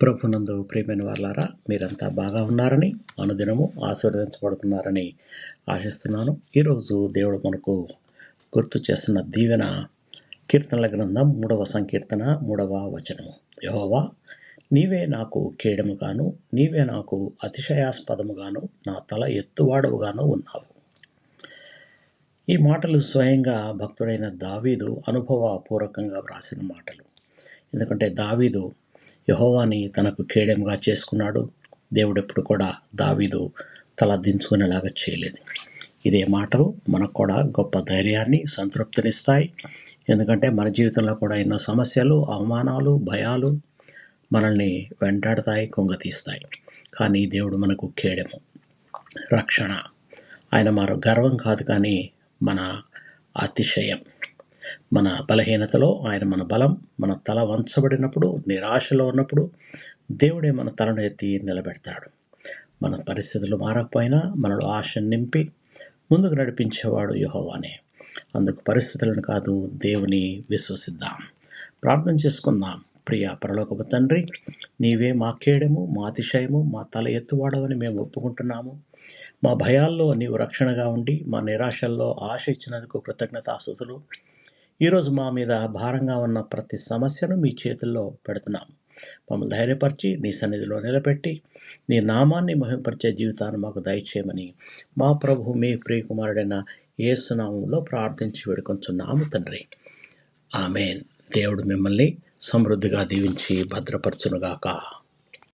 ప్రభునందు ప్రియమైన వాళ్ళారా, మీరంతా బాగా ఉన్నారని, అనుదినము ఆశీర్వదించబడుతున్నారని ఆశిస్తున్నాను. ఈరోజు దేవుడు మనకు గుర్తు చేస్తున్న దీవెన కీర్తనల గ్రంథం 3వ సంకీర్తన 3వ వచనము. యెహోవా, నీవే నాకు కేడముగాను, నీవే నాకు అతిశయాస్పదముగాను, నా తల ఎత్తువాడవుగాను ఉన్నావు. ఈ మాటలు స్వయంగా భక్తుడైన దావీదు అనుభవపూర్వకంగా వ్రాసిన మాటలు. ఎందుకంటే దావీదు యెహోవాని తనకు కేడెముగా చేసుకున్నాడు. దేవుడు ఎప్పుడు కూడా దావీదు తల దించుకునేలాగా చేయలేదు. ఇదే మాటలు మనకు కూడా గొప్ప ధైర్యాన్ని, సంతృప్తినిస్తాయి. ఎందుకంటే మన జీవితంలో కూడా ఎన్నో సమస్యలు, అవమానాలు, భయాలు మనల్ని వెంటాడతాయి, కుంగతీస్తాయి. కానీ దేవుడు మనకు కేడెము, రక్షణ. ఆయన మన గర్వం కాదు, కానీ మన అతిశయం. మన బలహీనతలో ఆయన మన బలం. మన తల వంచబడినప్పుడు, నిరాశలో ఉన్నప్పుడు దేవుడే మన తలను ఎత్తి నిలబెడతాడు. మన పరిస్థితులు మారకపోయినా మనలో ఆశను నింపి ముందుకు నడిపించేవాడు యెహోవానే. అందుకు పరిస్థితులను కాదు, దేవుని విశ్వసిద్దాం. ప్రార్థన చేసుకుందాం. ప్రియ పరలోకపు తండ్రి, నీవే మా కేడము, మా అతిశయము, మా తల ఎత్తువాడవని మేము ఒప్పుకుంటున్నాము. మా భయాల్లో నీవు రక్షణగా ఉండి, మా నిరాశల్లో ఆశ ఇచ్చినందుకు కృతజ్ఞతాస్తుతులు. ఈరోజు మా మీద భారంగా ఉన్న ప్రతి సమస్యను మీ చేతుల్లో పెడుతున్నాం. మమ్మల్ని ధైర్యపరిచి నీ సన్నిధిలో నిలబెట్టి నీ నామాన్ని మహింపరిచే జీవితాన్ని మాకు దయచేయమని మా ప్రభు, మీ ప్రియకుమారుడైన యేసు నామములో ప్రార్థించి వేడుకొంచున్నాము తండ్రి. ఆమేన్. దేవుడు మిమ్మల్ని సమృద్ధిగా దీవించి భద్రపరచునుగాక.